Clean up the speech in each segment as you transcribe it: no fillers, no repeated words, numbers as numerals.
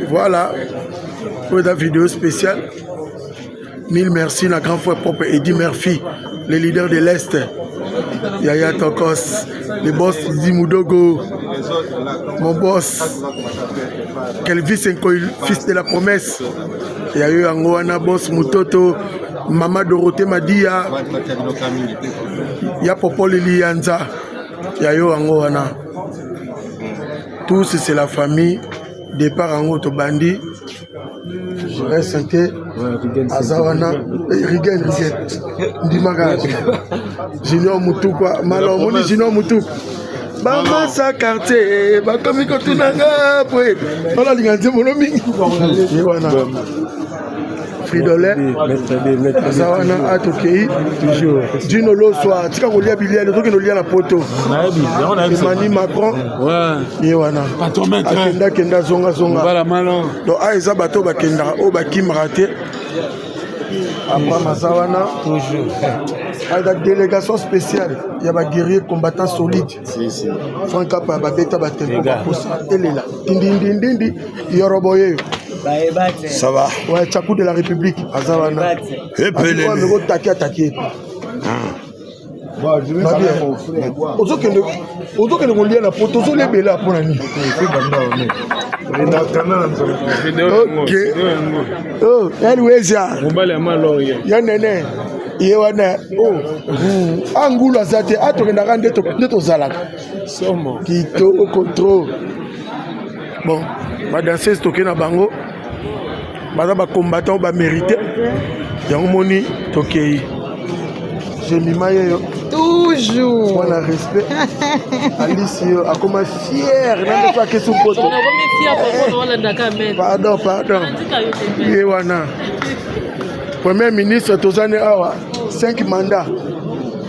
Voilà pour la vidéo spéciale. Mille merci, la grande fois propre Eddie Murphy, le leader de l'Est. Yaya Tokos, le boss Zimoudogo, mon boss Kelvis Nkoil, fils de la promesse. Yaya Angoana, boss Mutoto, Maman Dorothée Madia, Ya Popo Lilianza, Yaya Angoana. Tous, c'est la famille. Départ en auto bandi. Je reste inquiet. Azawana, Rigen, Dimaga, Junior Moutoukwa, Malomoni Junior Moutouk. Bama sa quartier, Bakomi Kotunanga, Poué. Voilà, les gens mon ami. Fridolé, Azawana, Atokei, Dino Lo soir, Tika Rolia Bilia, le truc qui à la poteau. Emmanuel Macron, Yewana. Akenda Kenda Zonga Zonga. Voilà, malon. Donc, Aïza Bato Bakenda, Obakim raté. Après Mazawana, toujours. La délégation spéciale, il y a des guerriers combattants solides. Si. Franck Apa, Babeta Batempo, elle est là. Dindi, Yoroboye. Ça va. Ouais, Tchakou de la République. Azawana. Et puis, le attaquer. Aujourd'hui, on lit la photo, on les belles pour la nuit. Ok. Oh, Elweza. Yanene. Yewana. Oh. Angoula Zate. Atokenda rande to zalaka. Somo. Kito au contrôle. Bon, ma danseuse toke na bango. Bada ba combattant ba mérité. Yango moni tokei. Je m'imaye toujours. On a respect. Alice, a comme fière. N'a pas que son pote. Pardon. Yewana. Premier ministre Tozane Awa, 5 mandats.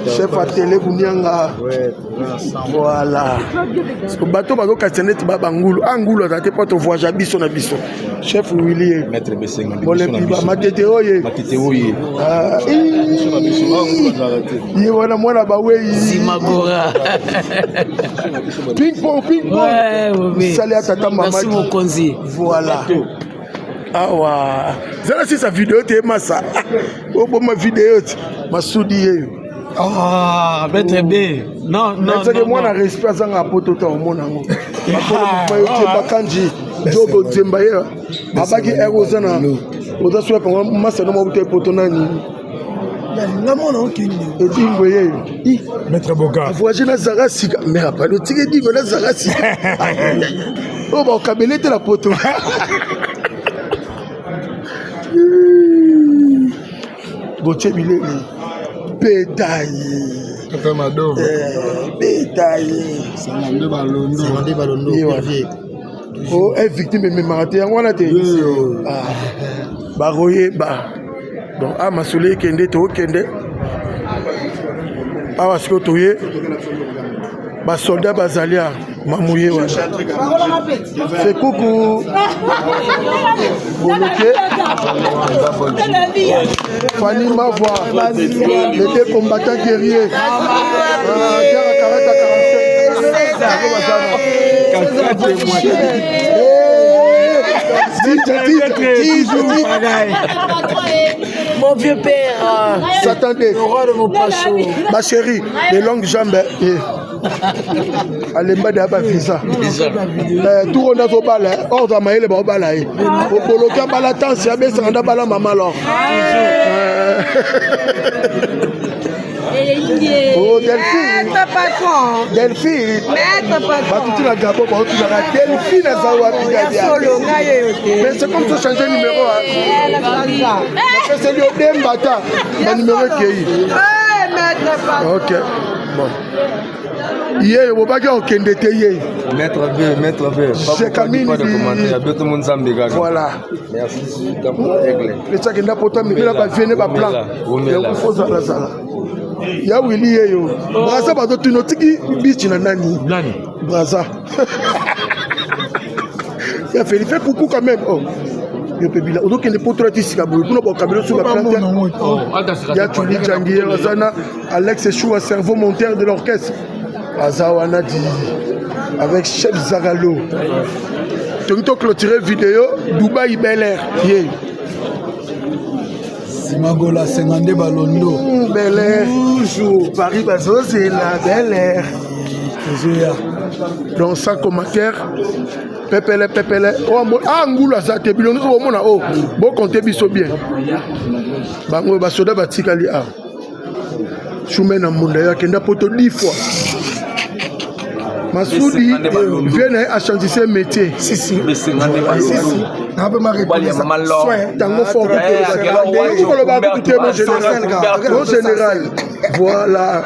Chef à télé Bounianga. Voilà. Parce que bateau bago katenet babangulu. Angoula t'as pas ton voyage biso na biso. Chef Willy. Maître Bessenga. Bolé piba matete oye. Ah. Yewana moi là ba wey. Zimagora. Ping pong. Ouais. Salut à tata maman. Merci mon konzi. Voilà. Ah ouais. Zala si sa vidéo t'es massa. Oh bon ma vidéo ma soudi. Ah, Maître B. Non. C'est que moi, je respect à poto au monde. Bakanji, Jogo Zembaye, Abaki Erosana, Oda Swap, Massa no poto nani. La mon qui est dit, Maître Boga. voyez la Zarasika, mais après le tigre dit, la Zarasika. Oh, bah, Kabele de la poto. Boche Bilé. Bétail. Bétail. Oh, elle victime de marathé. On a été. Baroye, bah. Donc, à ma soleil, Kende, to Kende. À ma soleil, bah, soldat Bazalia. Mamouye, ouais. C'est coucou. Boloké. Fanny Mavoie. Les deux combattants guerriers. Guerre à 45. Mon vieux père. S'attendez. Le roi de mon pacho. Ma chérie, les longues jambes. Allez, m'a dit visa. Tout on a au bal, hors de maïle, au bal. Au coloca balatant, c'est à baisser en bala maman alors. Oh, Delphine. Delphine. Tu l'as gabé, tu l'as Delphine à Zawa. Mais c'est comme ça changer le numéro. C'est le Dembata. Le numéro qui est. Ok. Bon. Hier, on va dire qu'il y a Maître B. J'ai Camille. Voilà. Merci. Le sac est important, mais il a pas fait pas plan. Il y a un faux à la salle. Il y a Willy. Braza, bah, tu n'as pas dit nani. Braza. Il a fait coucou quand même. Oh. Il y a des potes qui sont sur la plate. Il y a Tuli Djangier, Alex Chou, cerveau monteur de l'orchestre. Azawana dit avec Chef Zagalo. Tu as clôturé vidéo Dubaï Bel Air. Yeah. Simagola 52 Balondo. Bel Air. Toujours. Paris Bazo, c'est la Bel Air. Donc sans commentaire. Pepele. Ah, Ngoula Zate Bilon. Oh, bon comptez biso bien. Bango Basoda Batikali A. Choumena Munda, qui n'a pas 10 fois. Massoudi vient à changer ses métiers. Si. Un peu ma réponse. Tango fort. Général. Voilà.